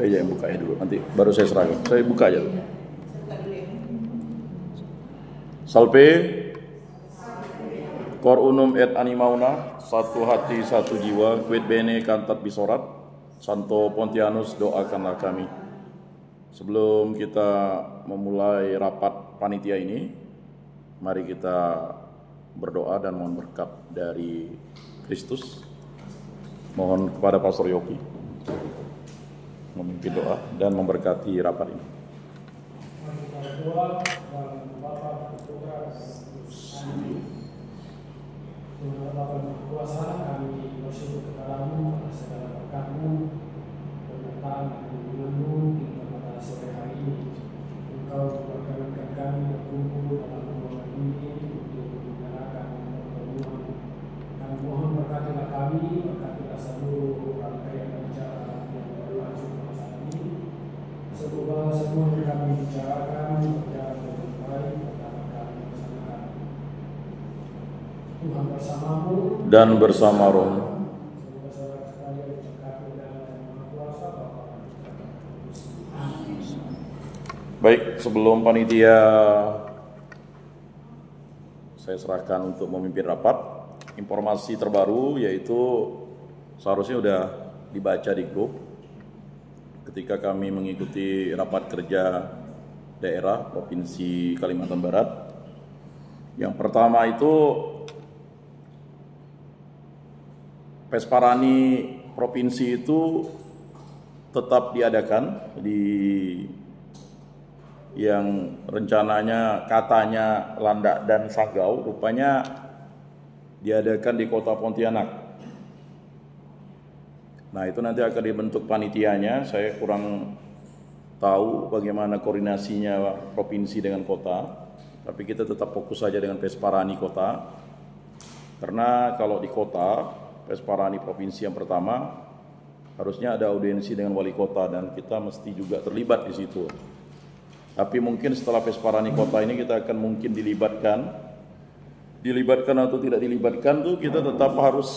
Saya yang buka ya dulu, nanti baru saya serahkan. Saya buka aja dulu. Salpe cor unum et animauna, satu hati satu jiwa, quid bene cantat bisorat, Santo Pontianus doakanlah kami. Sebelum kita memulai rapat panitia ini, mari kita berdoa dan mohon berkat dari Kristus. Mohon kepada Pastor Yogi memimpin doa dan memberkati rapat ini. Tuhan Bapa yang berkuasa, kami bersyukur kepadamu atas segala berkat-Mu, penyertaan dan bimbingan-Mu hingga pada sore hari ini. Engkau memperkenankan kami berkumpul dalam ruangan ini untuk menyelenggarakan pertemuan. Kami mohon berkatilah kami, berkatilah seluruh rangkaian acara yang berlangsung pada saat ini. Semoga semua yang kami bicarakan berjalan dengan baik dalam kami bersama. Tuhan bersamamu Dan bersama roh. Baik, sebelum panitia saya serahkan untuk memimpin rapat, informasi terbaru yaitu seharusnya sudah dibaca di grup ketika kami mengikuti rapat kerja daerah Provinsi Kalimantan Barat. Yang pertama itu Pesparani provinsi itu tetap diadakan di yang rencananya katanya Landak dan Sanggau, rupanya diadakan di Kota Pontianak. Nah, itu nanti akan dibentuk panitianya. Saya kurang tahu bagaimana koordinasinya provinsi dengan kota, tapi kita tetap fokus saja dengan Pesparani kota. Karena kalau di kota Pesparani provinsi yang pertama harusnya ada audiensi dengan wali kota dan kita mesti juga terlibat di situ. Tapi mungkin setelah Pesparani kota ini kita akan mungkin dilibatkan atau tidak dilibatkan tuh kita tetap harus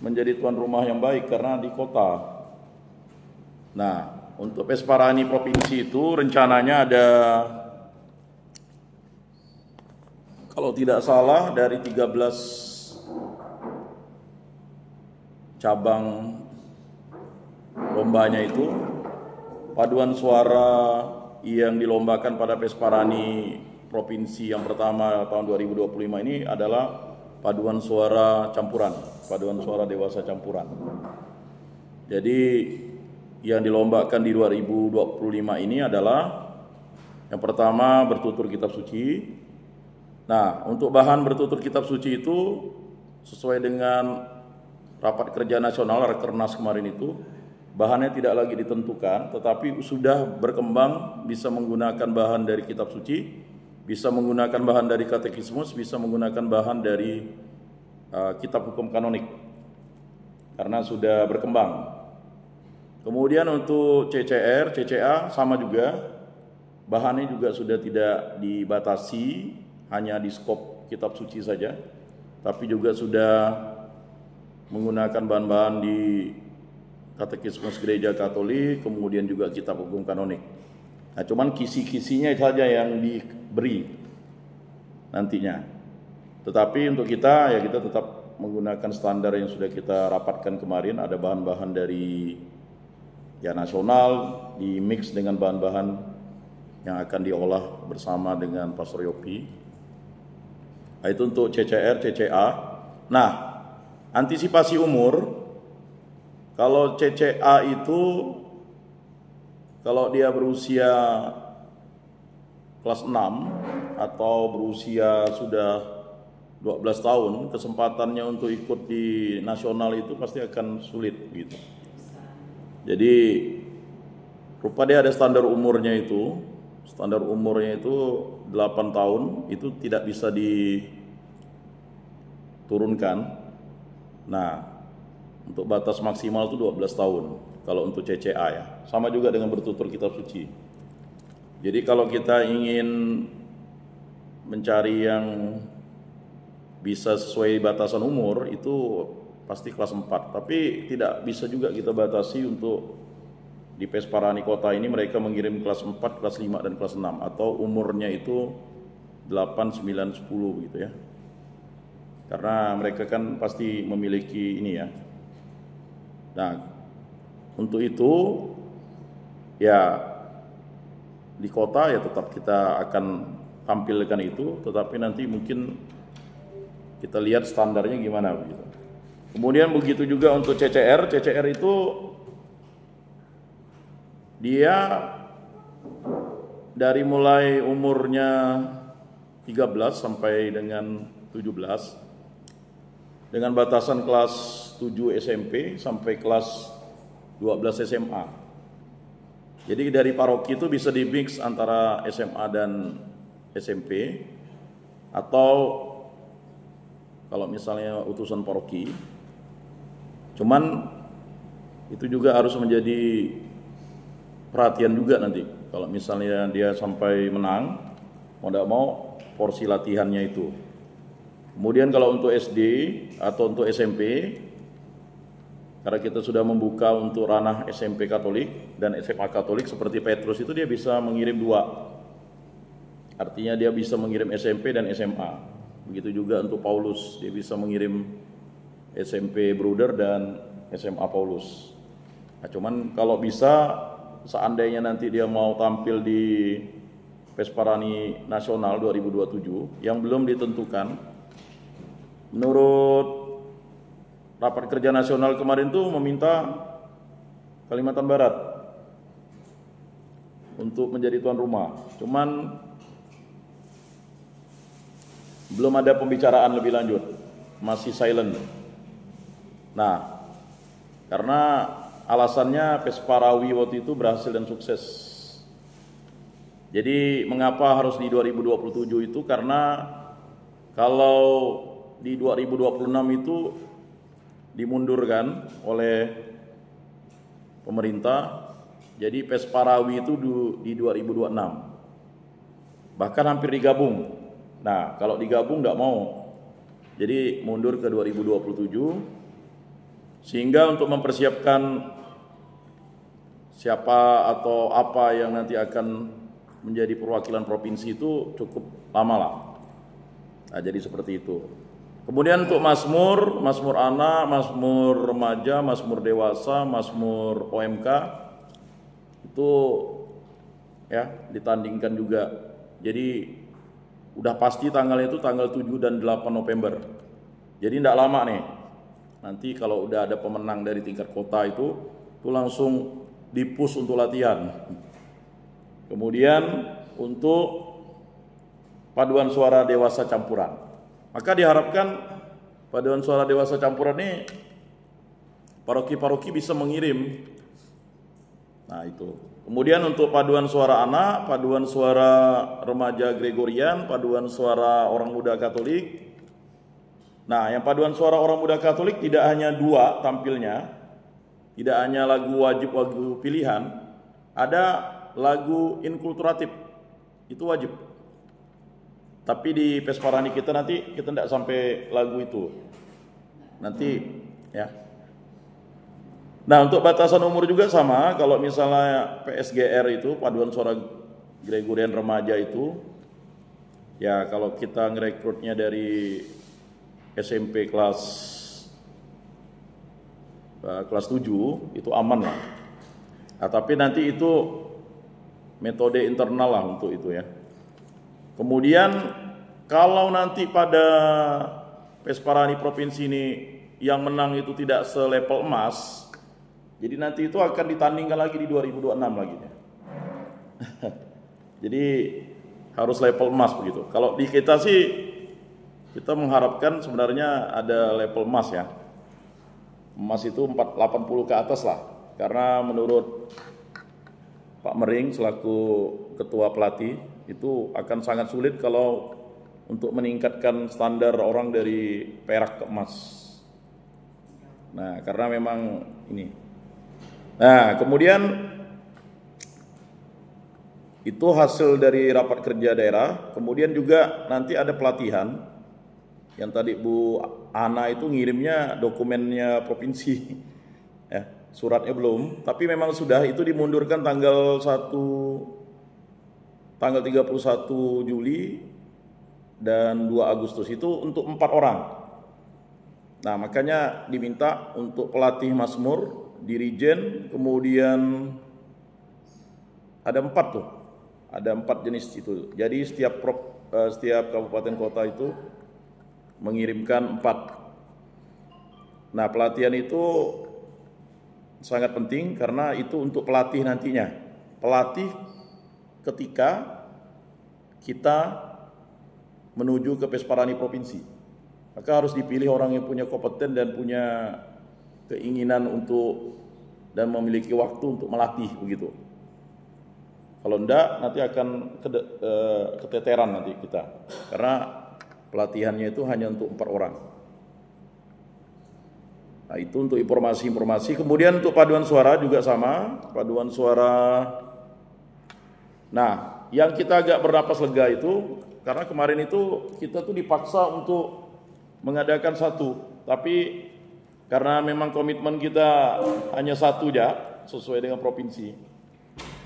menjadi tuan rumah yang baik karena di kota. Nah, untuk Pesparani provinsi itu rencananya ada, kalau tidak salah, dari 13 cabang lombanya itu, paduan suara yang dilombakan pada Pesparani provinsi yang pertama tahun 2025 ini adalah paduan suara campuran, paduan suara dewasa campuran. Jadi yang dilombakan di 2025 ini adalah yang pertama bertutur kitab suci. Nah, untuk bahan bertutur kitab suci itu sesuai dengan rapat kerja nasional Rakernas kemarin itu, bahannya tidak lagi ditentukan, tetapi sudah berkembang bisa menggunakan bahan dari kitab suci, bisa menggunakan bahan dari katekismus, bisa menggunakan bahan dari kitab hukum kanonik, karena sudah berkembang. Kemudian untuk CCR, CCA sama juga, bahannya juga sudah tidak dibatasi, hanya di skop kitab suci saja, tapi juga sudah menggunakan bahan-bahan di katekismus gereja Katolik, kemudian juga kitab hukum kanonik. Nah, cuman kisi-kisinya saja yang diberi nantinya. Tetapi untuk kita, ya kita tetap menggunakan standar yang sudah kita rapatkan kemarin, ada bahan-bahan dari ya nasional, di mix dengan bahan-bahan yang akan diolah bersama dengan Pastor Yopi. Nah, itu untuk CCR, CCA. Nah, antisipasi umur, kalau CCA itu kalau dia berusia kelas 6 atau berusia sudah 12 tahun, kesempatannya untuk ikut di nasional itu pasti akan sulit gitu. Jadi rupa dia ada standar umurnya itu. Standar umurnya itu 8 tahun, itu tidak bisa diturunkan. Nah, untuk batas maksimal itu 12 tahun kalau untuk CCA ya. Sama juga dengan bertutur kitab suci. Jadi kalau kita ingin mencari yang bisa sesuai batasan umur itu pasti kelas 4. Tapi tidak bisa juga kita batasi untuk di Pesparani Kota ini mereka mengirim kelas 4, kelas 5, dan kelas 6 atau umurnya itu 8, 9, 10 gitu ya. Karena mereka kan pasti memiliki ini ya. Nah, untuk itu ya di kota ya tetap kita akan tampilkan itu, tetapi nanti mungkin kita lihat standarnya gimana begitu. Kemudian begitu juga untuk CCR. CCR itu dia dari mulai umurnya 13 sampai dengan 17 dengan batasan kelas 7 SMP sampai kelas 12 SMA. Jadi dari paroki itu bisa dimix antara SMA dan SMP, atau kalau misalnya utusan paroki. Cuman itu juga harus menjadi perhatian juga nanti. Kalau misalnya dia sampai menang, mau tidak mau porsi latihannya itu. Kemudian kalau untuk SD atau untuk SMP, karena kita sudah membuka untuk ranah SMP Katolik dan SMA Katolik seperti Petrus itu dia bisa mengirim 2. Artinya dia bisa mengirim SMP dan SMA. Begitu juga untuk Paulus, dia bisa mengirim SMP Bruder dan SMA Paulus. Nah, cuman kalau bisa seandainya nanti dia mau tampil di Pesparani Nasional 2027 yang belum ditentukan, menurut rapat kerja nasional kemarin tuh meminta Kalimantan Barat untuk menjadi tuan rumah. Cuman belum ada pembicaraan lebih lanjut, masih silent. Nah, karena alasannya Pesparawi waktu itu berhasil dan sukses. Jadi mengapa harus di 2027 itu? Karena kalau di 2026 itu dimundurkan oleh pemerintah, jadi Pesparawi itu di 2026. Bahkan hampir digabung. Nah, kalau digabung tidak mau. Jadi mundur ke 2027. Sehingga untuk mempersiapkan siapa atau apa yang nanti akan menjadi perwakilan provinsi itu cukup lama lah. Nah, jadi seperti itu. Kemudian untuk Mazmur, Mazmur anak, Mazmur remaja, Mazmur dewasa, Mazmur OMK itu ya ditandingkan juga. Jadi udah pasti tanggalnya itu tanggal 7 dan 8 November. Jadi tidak lama nih. Nanti kalau udah ada pemenang dari tingkat kota itu langsung di-push untuk latihan. Kemudian untuk paduan suara dewasa campuran. Maka diharapkan paduan suara dewasa campuran ini paroki-paroki bisa mengirim. Nah itu. Kemudian untuk paduan suara anak, paduan suara remaja Gregorian, paduan suara orang muda Katolik. Nah, yang paduan suara orang muda Katolik tidak hanya 2 tampilnya, tidak hanya lagu wajib, lagu pilihan, ada lagu inkulturatif, itu wajib. Tapi di Pesparani kita nanti kita tidak sampai lagu itu, nanti ya. Nah, untuk batasan umur juga sama. Kalau misalnya PSGR itu paduan suara Gregorian remaja itu, ya kalau kita ngerekrutnya dari SMP kelas 7 itu aman lah. Nah, tapi nanti itu metode internal lah untuk itu ya. Kemudian kalau nanti pada Pesparani provinsi ini yang menang itu tidak selevel emas, jadi nanti itu akan ditandingkan lagi di 2026 lagi ya. Jadi harus level emas begitu. Kalau di kita sih kita mengharapkan sebenarnya ada level emas ya. Emas itu 80 ke atas lah. Karena menurut Pak Mering selaku ketua pelatih itu akan sangat sulit kalau untuk meningkatkan standar orang dari perak ke emas. Nah, karena memang ini. Nah, kemudian itu hasil dari rapat kerja daerah. Kemudian juga nanti ada pelatihan. Yang tadi Bu Ana itu ngirimnya dokumennya provinsi. Ya, suratnya belum, tapi memang sudah itu dimundurkan tanggal 31 Juli dan 2 Agustus itu untuk 4 orang. Nah, makanya diminta untuk pelatih Mazmur, dirijen, kemudian ada 4 tuh. Ada 4 jenis itu. Jadi setiap kabupaten kota itu mengirimkan 4. Nah, pelatihan itu sangat penting karena itu untuk pelatih nantinya. Pelatih ketika kita menuju ke Pesparani provinsi. Maka harus dipilih orang yang punya kompeten dan punya keinginan untuk dan memiliki waktu untuk melatih begitu. Kalau enggak nanti akan keteteran nanti kita. Karena pelatihannya itu hanya untuk 4 orang. Nah, itu untuk informasi-informasi. Kemudian untuk paduan suara juga sama, paduan suara. Nah, yang kita agak bernapas lega itu karena kemarin itu kita tuh dipaksa untuk mengadakan 1, tapi karena memang komitmen kita hanya 1 aja sesuai dengan provinsi.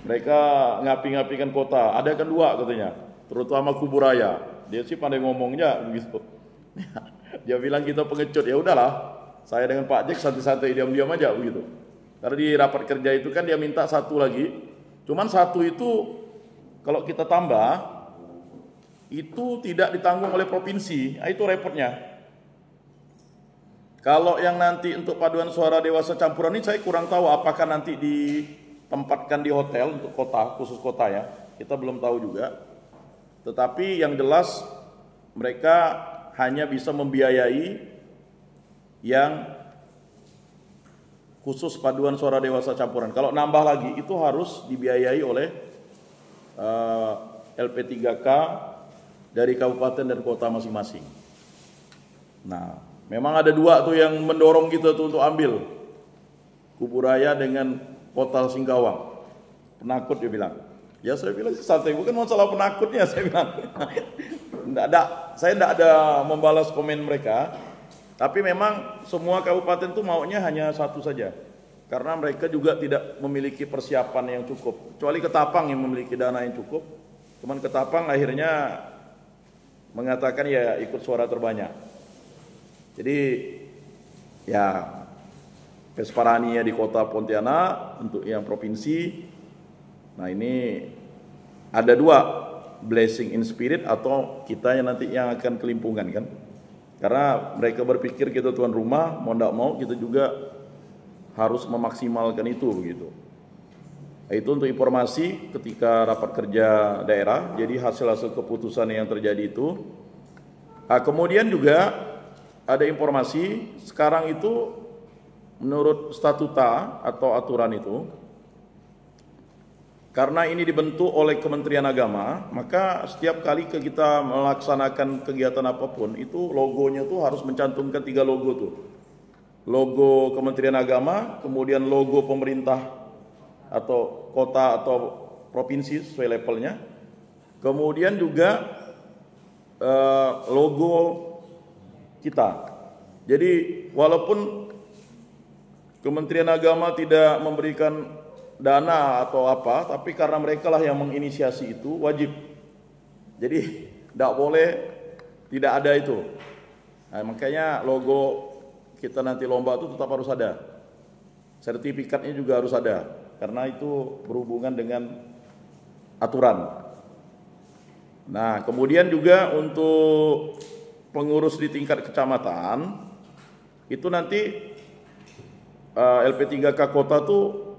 Mereka ngapi-ngapikan kota, ada kan 2 katanya, terutama Kuburaya. Dia sih pandai ngomongnya begitu. Dia bilang kita pengecut, ya udahlah. Saya dengan Pak Jack santai-santai diam-diam aja begitu. Karena di rapat kerja itu kan dia minta 1 lagi. Cuman 1 itu kalau kita tambah itu tidak ditanggung oleh provinsi. Nah, itu repotnya. Kalau yang nanti untuk paduan suara dewasa campuran ini saya kurang tahu apakah nanti ditempatkan di hotel untuk kota, khusus kota ya. Kita belum tahu juga. Tetapi yang jelas mereka hanya bisa membiayai yang khusus paduan suara dewasa campuran. Kalau nambah lagi itu harus dibiayai oleh LP3K dari kabupaten dan kota masing-masing. Nah, memang ada 2 tuh yang mendorong kita tuh untuk ambil, Kuburaya dengan Kota Singkawang. Penakut dia bilang. Ya saya bilang santai, bukan masalah penakutnya saya bilang. Saya tidak ada membalas komen mereka. Tapi memang semua kabupaten itu maunya hanya 1 saja. Karena mereka juga tidak memiliki persiapan yang cukup. Kecuali Ketapang yang memiliki dana yang cukup. Cuman Ketapang akhirnya mengatakan ya ikut suara terbanyak. Jadi ya Pesparani di kota Pontianak untuk yang provinsi. Nah, ini ada 2, blessing in spirit atau kita yang nanti yang akan kelimpungan kan. Karena mereka berpikir kita tuan rumah, mau tidak mau kita juga harus memaksimalkan itu begitu. Itu untuk informasi ketika rapat kerja daerah, jadi hasil-hasil keputusan yang terjadi itu. Nah, kemudian juga ada informasi sekarang itu menurut statuta atau aturan itu, karena ini dibentuk oleh Kementerian Agama, maka setiap kali kita melaksanakan kegiatan apapun, itu logonya tuh harus mencantumkan 3 logo tuh. Logo Kementerian Agama, kemudian logo pemerintah atau kota atau provinsi sesuai levelnya. Kemudian juga logo kita. Jadi walaupun Kementerian Agama tidak memberikan dana atau apa, tapi karena mereka lah yang menginisiasi itu wajib. Jadi tidak boleh tidak ada itu. Nah, makanya logo kita nanti lomba itu tetap harus ada. Sertifikatnya juga harus ada, karena itu berhubungan dengan aturan. Nah, kemudian juga untuk pengurus di tingkat kecamatan itu nanti LP3K kota tuh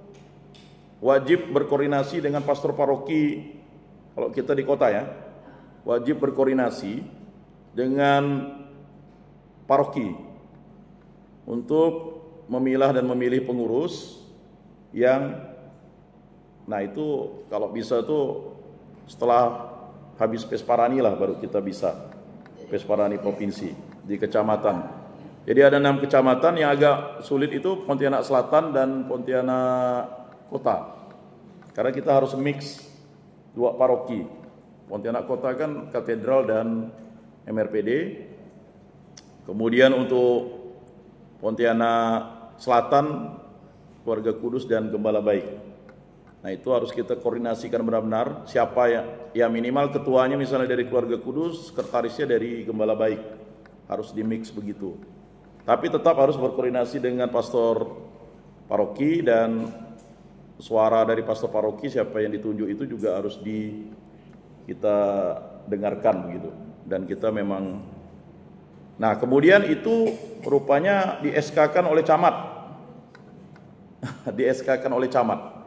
wajib berkoordinasi dengan pastor paroki. Kalau kita di kota ya, wajib berkoordinasi dengan paroki untuk memilah dan memilih pengurus yang, nah itu kalau bisa tuh setelah habis Pesparani lah baru kita bisa Pesparani provinsi di kecamatan. Jadi ada 6 kecamatan yang agak sulit itu, Pontianak Selatan dan Pontianak Kota. Karena kita harus mix 2 paroki. Pontianak Kota kan katedral dan MRPD. Kemudian untuk Pontianak Selatan keluarga kudus dan gembala baik. Nah, itu harus kita koordinasikan benar-benar siapa ya minimal ketuanya misalnya dari keluarga kudus, sekretarisnya dari gembala baik. Harus di-mix begitu. Tapi tetap harus berkoordinasi dengan pastor paroki, dan suara dari pastor paroki siapa yang ditunjuk itu juga harus kita dengarkan begitu. Dan kita memang, nah kemudian itu rupanya di SK-kan oleh camat. Di SK-kan oleh camat.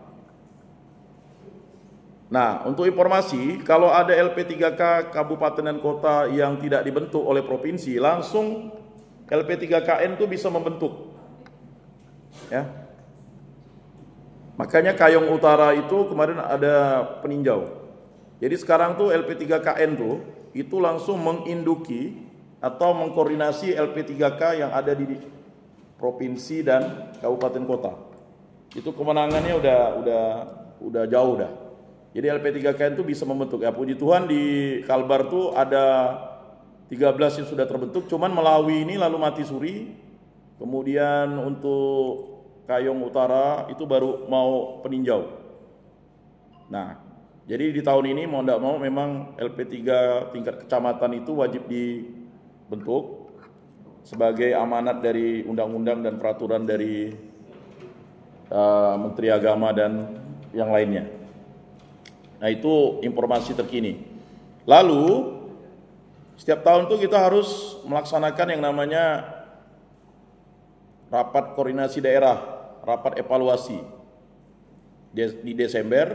Nah, untuk informasi, kalau ada LP3K kabupaten dan kota yang tidak dibentuk oleh provinsi, langsung LP3KN itu bisa membentuk. Ya. Makanya Kayong Utara itu kemarin ada peninjau. Jadi sekarang tuh LP3KN tuh itu langsung menginduki atau mengkoordinasi LP3K yang ada di provinsi dan kabupaten kota. Itu kemenangannya udah jauh dah. Jadi LP3KN itu bisa membentuk. Ya puji Tuhan di Kalbar tuh ada 13 yang sudah terbentuk, cuman Melawi ini lalu mati suri. Kemudian untuk Kayong Utara itu baru mau peninjau. Nah, jadi di tahun ini mau tidak mau memang LP3 tingkat kecamatan itu wajib dibentuk sebagai amanat dari undang-undang dan peraturan dari Menteri Agama dan yang lainnya. Nah, itu informasi terkini. Lalu setiap tahun itu kita harus melaksanakan yang namanya rapat koordinasi daerah, rapat evaluasi di Desember,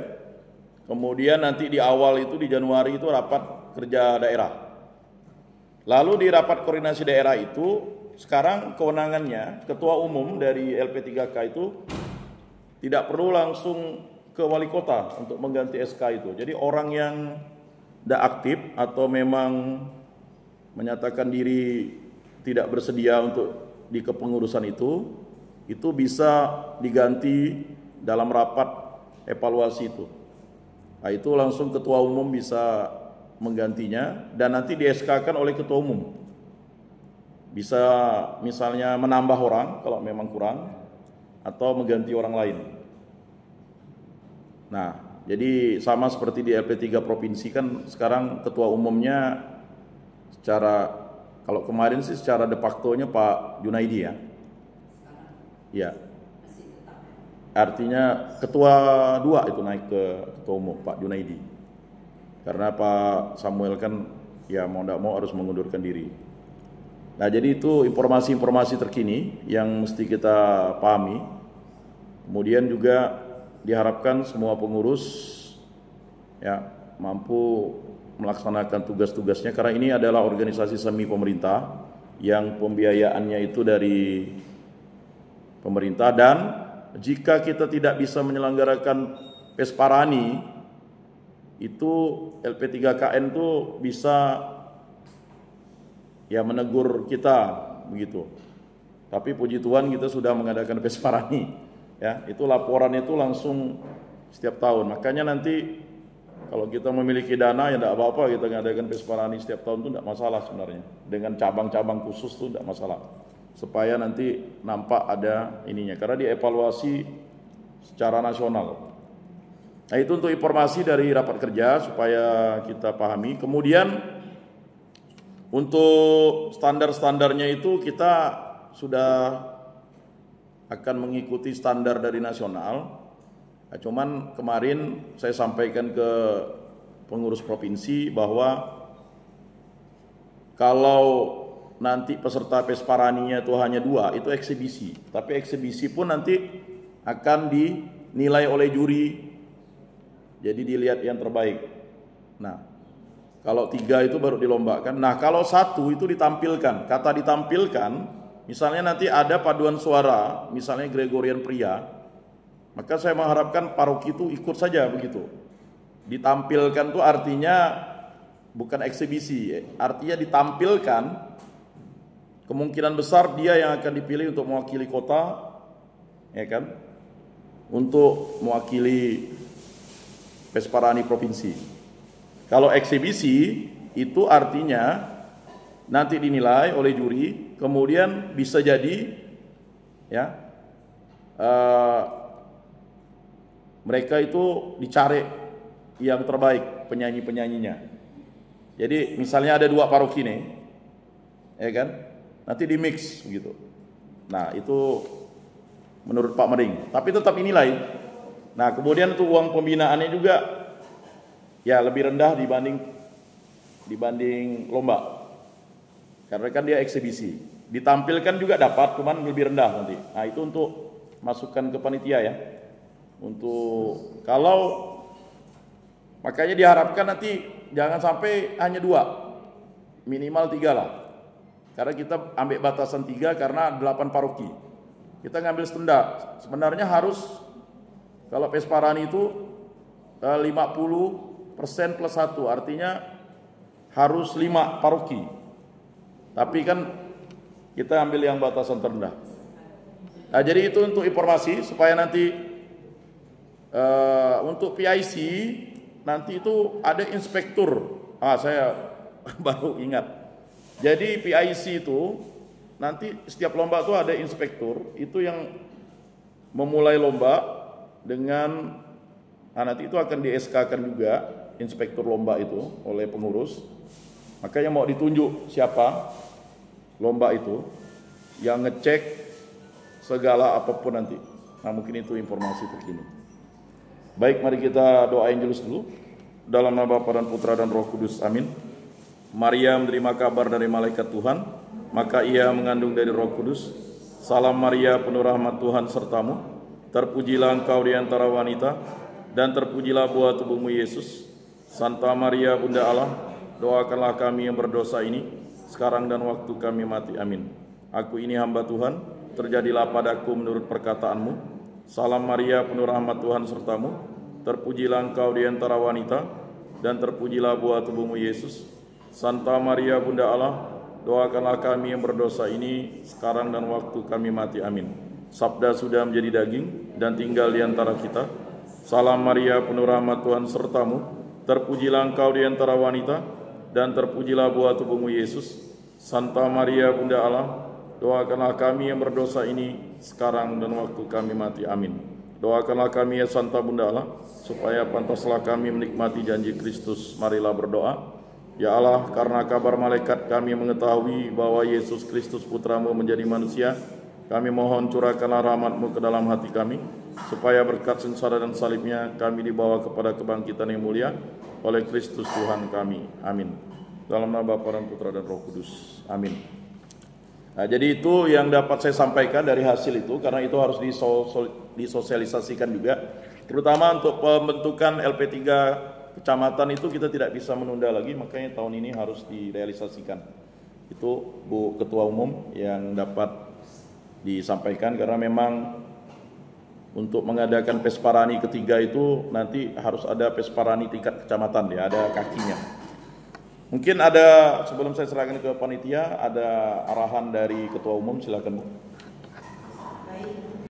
kemudian nanti di awal itu di Januari itu rapat kerja daerah. Lalu di rapat koordinasi daerah itu sekarang kewenangannya ketua umum dari LP3K itu tidak perlu langsung ke wali kota untuk mengganti SK itu. Jadi orang yang tidak aktif atau memang menyatakan diri tidak bersedia untuk di kepengurusan itu bisa diganti dalam rapat evaluasi itu. Nah, itu langsung ketua umum bisa menggantinya dan nanti di-SK-kan oleh ketua umum. Bisa misalnya menambah orang kalau memang kurang atau mengganti orang lain. Nah, jadi sama seperti di LP3 provinsi kan sekarang ketua umumnya secara, kalau kemarin sih secara de facto-nya Pak Junaidi ya. Ya. Artinya ketua 2 itu naik ke ketua umum Pak Junaidi. Karena Pak Samuel kan ya mau tidak mau harus mengundurkan diri. Nah, jadi itu informasi-informasi terkini yang mesti kita pahami. Kemudian juga diharapkan semua pengurus ya mampu melaksanakan tugas-tugasnya, karena ini adalah organisasi semi pemerintah yang pembiayaannya itu dari pemerintah, dan jika kita tidak bisa menyelenggarakan Pesparani itu LP3KN itu bisa ya menegur kita begitu. Tapi puji Tuhan kita sudah mengadakan Pesparani ya, itu laporan itu langsung setiap tahun. Makanya nanti kalau kita memiliki dana ya tidak apa-apa kita mengadakan Pesparani setiap tahun itu tidak masalah sebenarnya. Dengan cabang-cabang khusus itu tidak masalah. Supaya nanti nampak ada ininya. Karena dievaluasi secara nasional. Nah, itu untuk informasi dari rapat kerja supaya kita pahami. Kemudian untuk standar-standarnya itu kita sudah akan mengikuti standar dari nasional. Nah, cuman kemarin saya sampaikan ke pengurus provinsi bahwa kalau nanti peserta Pesparaninya itu hanya 2, itu eksibisi. Tapi eksibisi pun nanti akan dinilai oleh juri. Jadi dilihat yang terbaik. Nah, kalau 3 itu baru dilombakan. Nah, kalau 1 itu ditampilkan. Kata ditampilkan, misalnya nanti ada paduan suara, misalnya Gregorian pria. Maka saya mengharapkan paroki itu ikut saja begitu. Ditampilkan itu artinya bukan eksibisi, artinya ditampilkan. Kemungkinan besar dia yang akan dipilih untuk mewakili kota, ya kan? Untuk mewakili Pesparani provinsi. Kalau eksibisi itu artinya nanti dinilai oleh juri, kemudian bisa jadi ya mereka itu dicari yang terbaik penyanyi-penyanyinya. Jadi misalnya ada 2 paroki nih, ya kan? Nanti di mix begitu. Nah itu menurut Pak Mering, tapi tetap dinilai. Nah kemudian untuk uang pembinaannya juga ya lebih rendah dibanding lomba, karena kan dia eksibisi. Ditampilkan juga dapat, cuman lebih rendah nanti. Nah itu untuk masukkan ke panitia ya. Untuk kalau makanya diharapkan nanti jangan sampai hanya 2, minimal 3 lah. Karena kita ambil batasan 3 karena 8 paroki. Kita ngambil standar. Sebenarnya harus kalau Pesparani itu 50% plus 1, artinya harus 5 paroki. Tapi kan kita ambil yang batasan terendah. Nah, jadi itu untuk informasi supaya nanti untuk PIC nanti itu ada inspektur. Saya baru ingat. Jadi PIC itu nanti setiap lomba itu ada inspektur, itu yang memulai lomba dengan nanti itu akan di-SK-kan juga inspektur lomba itu oleh pengurus. Makanya mau ditunjuk siapa lomba itu yang ngecek segala apapun nanti. Nah, mungkin itu informasi terkini. Baik, mari kita doain Angelus dulu. Dalam nama Bapa dan Putra dan Roh Kudus, amin. Maria menerima kabar dari malaikat Tuhan, maka ia mengandung dari Roh Kudus. Salam Maria, penuh rahmat Tuhan sertamu. Terpujilah engkau di antara wanita, dan terpujilah buah tubuhmu Yesus. Santa Maria, Bunda Allah, doakanlah kami yang berdosa ini, sekarang dan waktu kami mati, amin. Aku ini hamba Tuhan, terjadilah padaku menurut perkataanmu. Salam Maria, penuh rahmat Tuhan sertamu. Terpujilah engkau di antara wanita, dan terpujilah buah tubuhmu Yesus. Santa Maria, Bunda Allah, doakanlah kami yang berdosa ini, sekarang dan waktu kami mati, amin. Sabda sudah menjadi daging dan tinggal di antara kita. Salam Maria, penuh rahmat Tuhan sertamu. Terpujilah engkau di antara wanita, dan terpujilah buah tubuhmu Yesus. Santa Maria, Bunda Allah, doakanlah kami yang berdosa ini, sekarang dan waktu kami mati, amin. Doakanlah kami ya Santa Bunda Allah, supaya pantaslah kami menikmati janji Kristus. Marilah berdoa. Ya Allah, karena kabar malaikat kami mengetahui bahwa Yesus Kristus Putramu menjadi manusia, kami mohon curahkanlah rahmat-Mu ke dalam hati kami, supaya berkat sengsara dan salibnya kami dibawa kepada kebangkitan yang mulia oleh Kristus Tuhan kami. Amin. Dalam nama Bapa dan Putra dan Roh Kudus. Amin. Nah, jadi itu yang dapat saya sampaikan dari hasil itu, karena itu harus disosialisasikan juga, terutama untuk pembentukan LP3 kecamatan itu kita tidak bisa menunda lagi, makanya tahun ini harus direalisasikan. Itu Bu Ketua Umum yang dapat disampaikan, karena memang untuk mengadakan Pesparani ketiga itu nanti harus ada Pesparani tingkat kecamatan ya, ada kakinya. Mungkin ada, sebelum saya serahkan ke panitia, ada arahan dari Ketua Umum, silakan Bu.